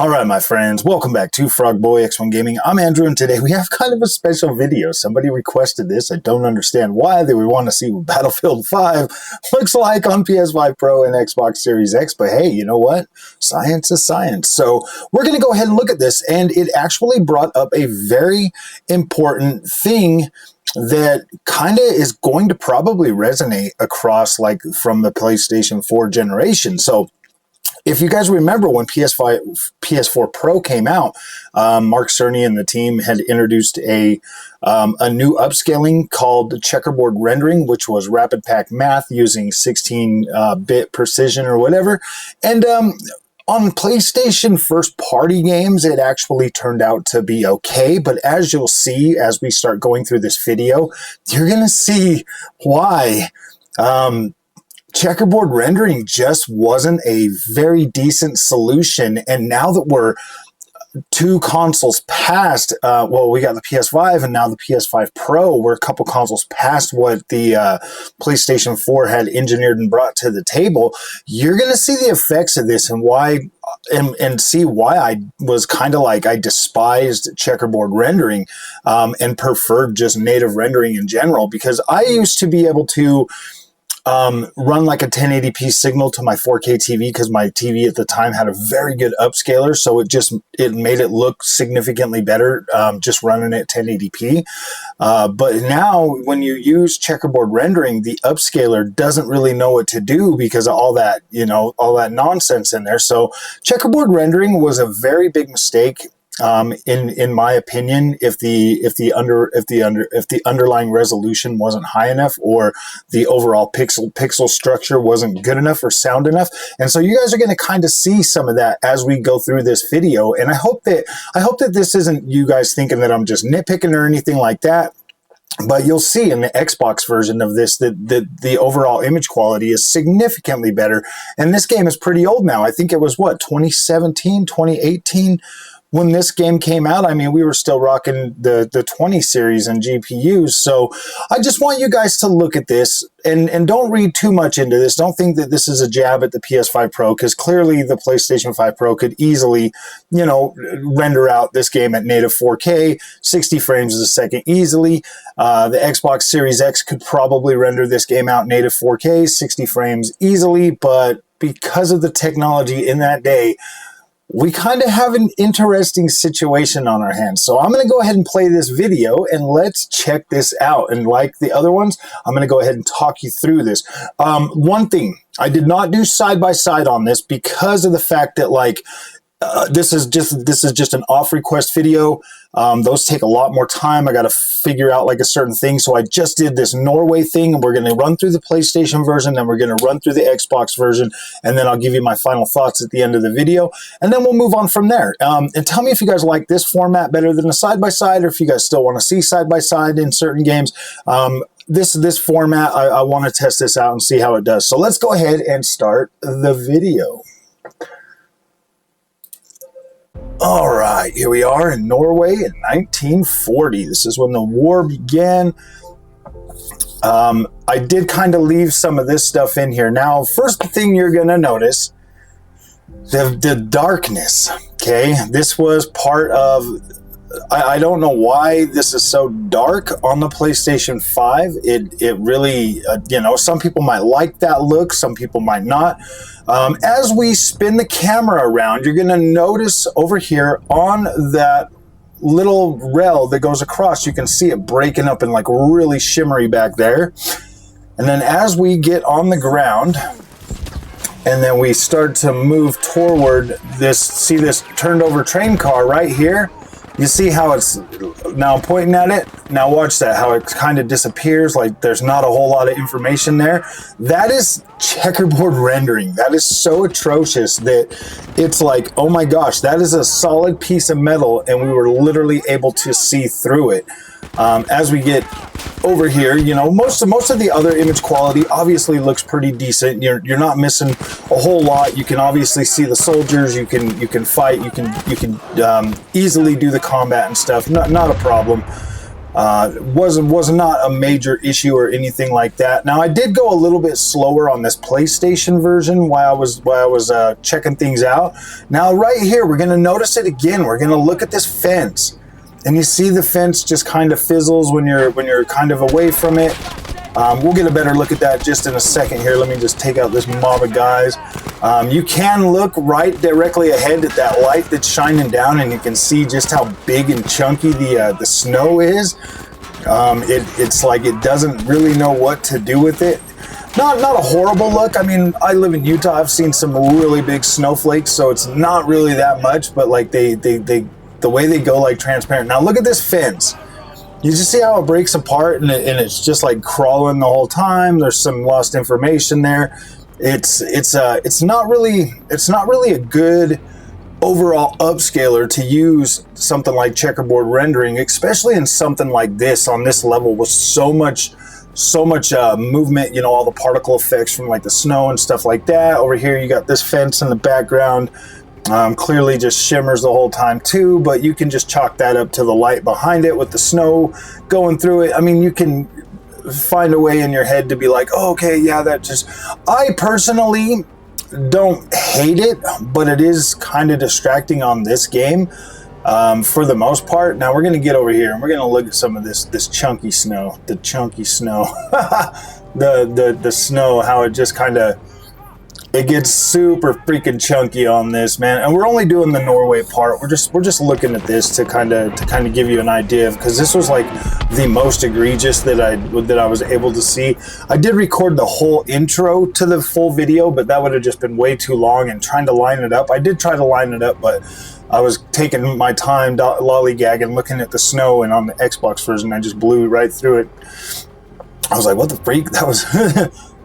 All right, my friends, welcome back to Frog Boy X1 Gaming. I'm Andrew, and today we have kind of a special video. Somebody requested this. I don't understand why. They would want to see what Battlefield 5 looks like on PS5 Pro and Xbox Series X, but hey, you know what? Science is science. So we're going to go ahead and look at this, and it actually brought up a very important thing that kind of is going to probably resonate across, like, from the PlayStation 4 generation. So if you guys remember when PS4 Pro came out, Mark Cerny and the team had introduced a new upscaling called checkerboard rendering, which was rapid pack math using 16-bit precision or whatever. And on PlayStation first-party games, it actually turned out to be okay. But as you'll see, as we start going through this video, you're going to see why checkerboard rendering just wasn't a very decent solution. And now that we're two consoles past, well, we got the PS5 and now the PS5 Pro, we're a couple consoles past what the PlayStation 4 had engineered and brought to the table, you're going to see the effects of this and why, and see why I was kind of like, I despised checkerboard rendering and preferred just native rendering in general, because I used to be able to run like a 1080p signal to my 4K TV, because my TV at the time had a very good upscaler, so it made it look significantly better just running it 1080p. But now when you use checkerboard rendering, the upscaler doesn't really know what to do because of all that, all that nonsense in there. So checkerboard rendering was a very big mistake. In my opinion, if the underlying resolution wasn't high enough, or the overall pixel structure wasn't good enough or sound enough. And so you guys are going to kind of see some of that as we go through this video. And I hope that this isn't you guys thinking that I'm just nitpicking or anything like that. But you'll see in the Xbox version of this that the overall image quality is significantly better. And this game is pretty old now. I think it was, what, 2017, 2018? When this game came out. I mean, we were still rocking the 20 series and GPUs. So I just want you guys to look at this and don't read too much into this. Don't think that this is a jab at the PS5 Pro, because clearly the PlayStation 5 Pro could easily, render out this game at native 4K, 60 frames a second easily. The Xbox Series X could probably render this game out native 4K, 60 frames easily. But because of the technology in that day, we kind of have an interesting situation on our hands. So I'm going to go ahead and play this video and let's check this out. And like the other ones, I'm going to go ahead and talk you through this. One thing, I did not do side-by-side on this because of the fact that, like, this is just an off request video. Those take a lot more time. I got to figure out like a certain thing. So I just did this Norway thing, and we're going to run through the PlayStation version, then we're going to run through the Xbox version, and then I'll give you my final thoughts at the end of the video, and then we'll move on from there. And tell me if you guys like this format better than a side-by-side, or if you guys still want to see side-by-side in certain games. This format, I want to test this out and see how it does. So let's go ahead and start the video. All right, here we are in Norway in 1940. This is when the war began. I did kind of leave some of this stuff in here. Now, first thing you're going to notice, the darkness, okay? This was part of, I don't know why this is so dark on the PlayStation 5. It really, some people might like that look, some people might not. As we spin the camera around, you're going to notice over here on that little rail that goes across, you can see it breaking up and like really shimmery back there. And then as we get on the ground, and then we start to move toward see this turned over train car right here. You see how it's, now I'm pointing at it, now watch that, how it kind of disappears, like there's not a whole lot of information there. That is checkerboard rendering. That is so atrocious that it's like, oh my gosh, that is a solid piece of metal, and we were literally able to see through it. As we get over here, most of the other image quality obviously looks pretty decent. You're not missing a whole lot. You can obviously see the soldiers. You can fight. You can easily do the combat and stuff. Not a problem. Was not a major issue or anything like that. Now I did go a little bit slower on this PlayStation version while I was checking things out. Now right here, we're gonna notice it again. We're gonna look at this fence, and you see the fence just kind of fizzles when you're kind of away from it. We'll get a better look at that just in a second here. Let me just take out this mob of guys. You can look right directly ahead at that light that's shining down, and you can see just how big and chunky the snow is. It's like it doesn't really know what to do with it. Not a horrible look. I mean, I live in Utah. I've seen some really big snowflakes, so it's not really that much. But like the way they go like transparent. Now look at this fence. You just see how it breaks apart, and it's just like crawling the whole time. There's some lost information there. It's not really a good overall upscaler to use something like checkerboard rendering, especially in something like this on this level with so much movement. You know, all the particle effects from like the snow and stuff like that. Over here, you got this fence in the background. Clearly just shimmers the whole time too, but you can just chalk that up to the light behind it with the snow going through it. I mean, you can find a way in your head to be like, oh, okay, yeah, that just... I personally don't hate it, but it is kind of distracting on this game for the most part. Now we're going to get over here and we're going to look at some of this chunky snow, the chunky snow, the snow, how it just kind of... It gets super freaking chunky on this, man. And we're only doing the Norway part. We're just looking at this to kind of give you an idea of, because this was like the most egregious that I was able to see. I did record the whole intro to the full video, but that would have just been way too long, and trying to line it up. I did try to line it up, but I was taking my time lollygagging, looking at the snow, and on the Xbox version, I just blew right through it. I was like, what the freak? That was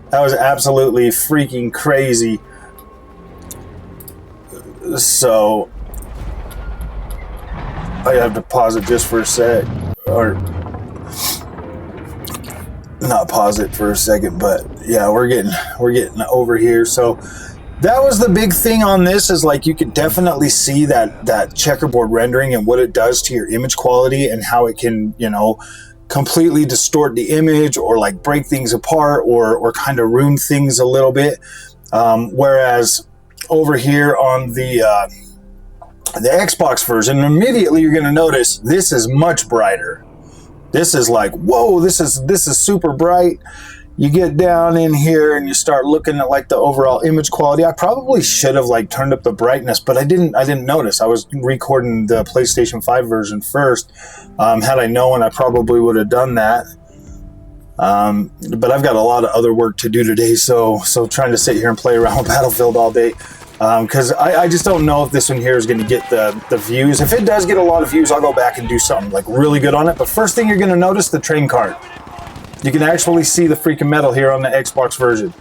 that was absolutely freaking crazy. So I have to pause it just for a sec, or not pause it for a second, but yeah, we're getting over here. So that was the big thing on this, is like you can definitely see that checkerboard rendering and what it does to your image quality, and how it can, you know, completely distort the image, or like break things apart, or kind of ruin things a little bit. Whereas over here on the Xbox version, immediately you're going to notice this is much brighter. This is like, whoa, this is super bright. You get down in here and you start looking at like the overall image quality. I probably should have like turned up the brightness, but I didn't notice. I was recording the PlayStation 5 version first. Had I known, I probably would have done that. But I've got a lot of other work to do today, so trying to sit here and play around with Battlefield all day, because I just don't know if this one here is going to get the views. If it does get a lot of views, I'll go back and do something like really good on it. But first thing you're going to notice, the train cart. You can actually see the freaking metal here on the Xbox version.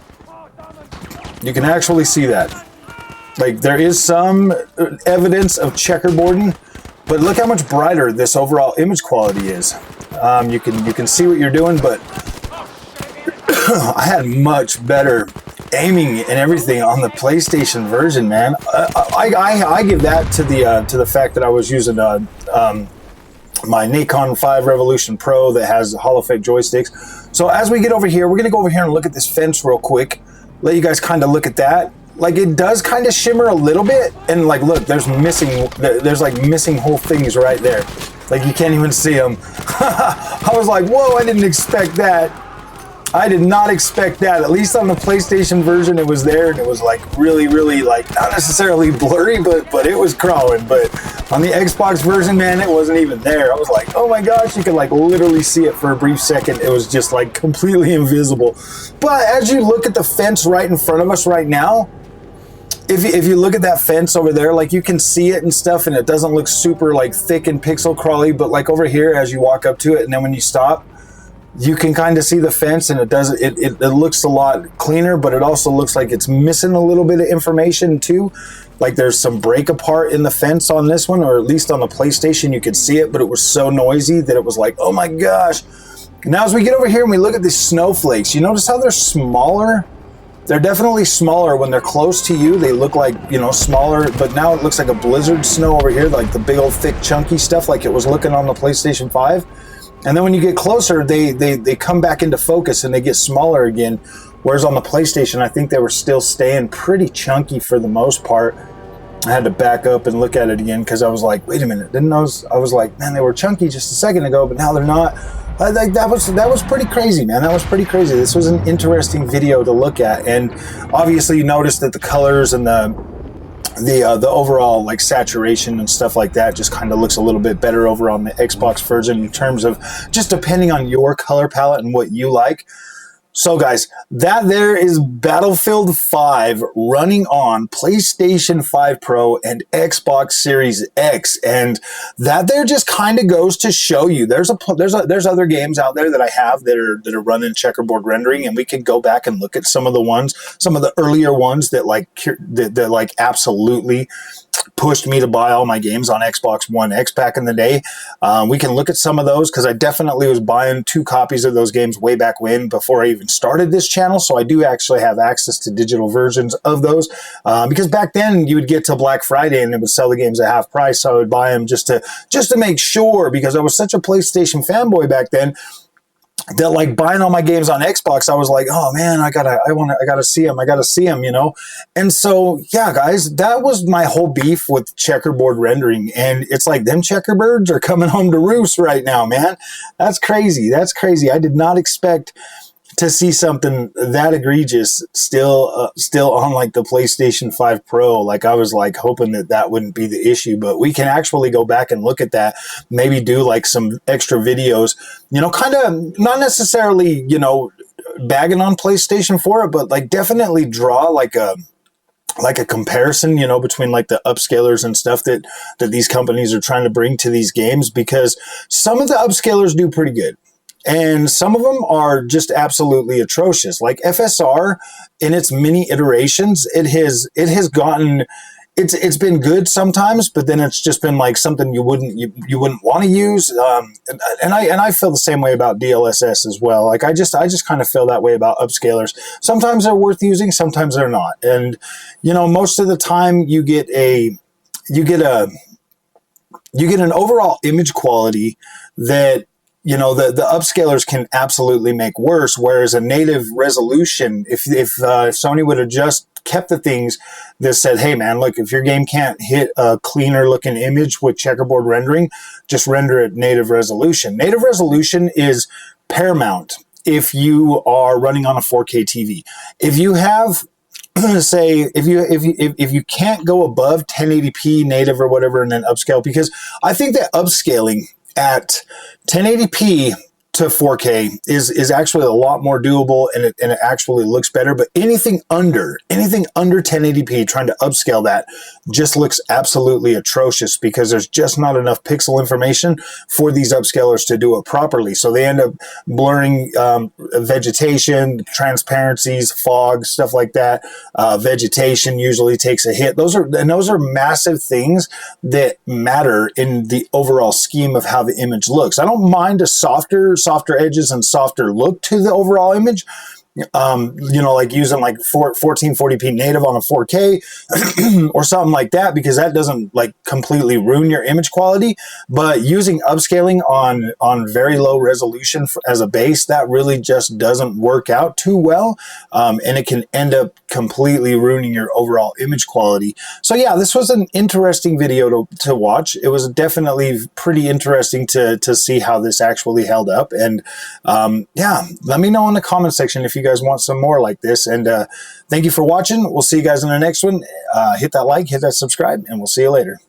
You can actually see that. Like, there is some evidence of checkerboarding, but look how much brighter this overall image quality is. You can see what you're doing, but I had much better aiming and everything on the PlayStation version, man. I give that to the fact that I was using my Nikon 5 Revolution Pro that has Hall effect joysticks. So as we get over here, we're going to go over here and look at this fence real quick. Let you guys kind of look at that. Like, it does kind of shimmer a little bit, and like, look, there's like missing whole things right there. Like, you can't even see them. I was like, whoa, I didn't expect that. I did not expect that. At least on the PlayStation version, it was there, and it was like really, really, like, not necessarily blurry, but it was crawling. But on the Xbox version, man, it wasn't even there. I was like, oh my gosh, you could like literally see it for a brief second. It was just like completely invisible. But as you look at the fence right in front of us right now, if you look at that fence over there, like, you can see it and stuff, and it doesn't look super like thick and pixel crawly. But like over here, as you walk up to it, and then when you stop, you can kind of see the fence, and it looks a lot cleaner, but it also looks like it's missing a little bit of information too. Like, there's some break apart in the fence on this one, or at least on the PlayStation you could see it, but it was so noisy that it was like, oh my gosh. Now as we get over here and we look at these snowflakes, you notice how they're smaller? They're definitely smaller when they're close to you. They look like, you know, smaller, but now it looks like a blizzard snow over here, like the big old thick chunky stuff like it was looking on the PlayStation 5. And then when you get closer, they come back into focus and they get smaller again. Whereas on the PlayStation, I think they were still staying pretty chunky for the most part. I had to back up and look at it again because I was like, wait a minute, I was like, man, they were chunky just a second ago, but now they're not. Like that was pretty crazy, man. That was pretty crazy. This was an interesting video to look at, and obviously you noticed that the colors and the overall like saturation and stuff like that just kind of looks a little bit better over on the Xbox version in terms of just depending on your color palette and what you like. So guys, that there is Battlefield 5 running on PlayStation 5 Pro and Xbox Series X, and that there just kind of goes to show you there's other games out there that I have that are running checkerboard rendering, and we could go back and look at some of the earlier ones that like absolutely pushed me to buy all my games on Xbox One X back in the day. We can look at some of those because I definitely was buying 2 copies of those games way back when, before I even started this channel. So I do actually have access to digital versions of those because back then you would get to Black Friday and it would sell the games at half price. So I would buy them just to make sure, because I was such a PlayStation fanboy back then, that like buying all my games on Xbox, I was like, oh man, I gotta see them, you know? And so, yeah, guys, that was my whole beef with checkerboard rendering. And it's like, them Checkerbirds are coming home to roost right now, man. That's crazy. That's crazy. I did not expect to see something that egregious still on like the PlayStation 5 Pro. Like I was like hoping that wouldn't be the issue, but we can actually go back and look at that, maybe do like some extra videos, you know, kind of not necessarily, you know, bagging on PlayStation for it, but like definitely draw like a comparison, you know, between like the upscalers and stuff that these companies are trying to bring to these games, because some of the upscalers do pretty good. And some of them are just absolutely atrocious. Like FSR, in its many iterations, it has gotten, it's been good sometimes, but then it's just been like something you wouldn't want to use. And I feel the same way about DLSS as well. Like I just kind of feel that way about upscalers. Sometimes they're worth using, sometimes they're not. And you know, most of the time you get an overall image quality that, you know, the upscalers can absolutely make worse, whereas a native resolution, if Sony would have just kept the things that said, hey man, look, if your game can't hit a cleaner looking image with checkerboard rendering, just render it native resolution. Native resolution is paramount if you are running on a 4K TV. If you have, say, if you can't go above 1080p native or whatever and then upscale, because I think that upscaling at 1080p to 4K is actually a lot more doable, and it actually looks better. But anything under 1080p, trying to upscale that just looks absolutely atrocious, because there's just not enough pixel information for these upscalers to do it properly. So they end up blurring vegetation, transparencies, fog, stuff like that. Vegetation usually takes a hit. Those are massive things that matter in the overall scheme of how the image looks. I don't mind a softer edges and softer look to the overall image. You know, like using like 1440p native on a 4K or something like that, because that doesn't like completely ruin your image quality. But using upscaling on very low resolution as a base, that really just doesn't work out too well, and it can end up completely ruining your overall image quality. So yeah, this was an interesting video to watch. It was definitely pretty interesting to see how this actually held up. And yeah, let me know in the comment section if you guys want some more like this. And thank you for watching. We'll see you guys in the next one. Hit that like, hit that subscribe, and we'll see you later.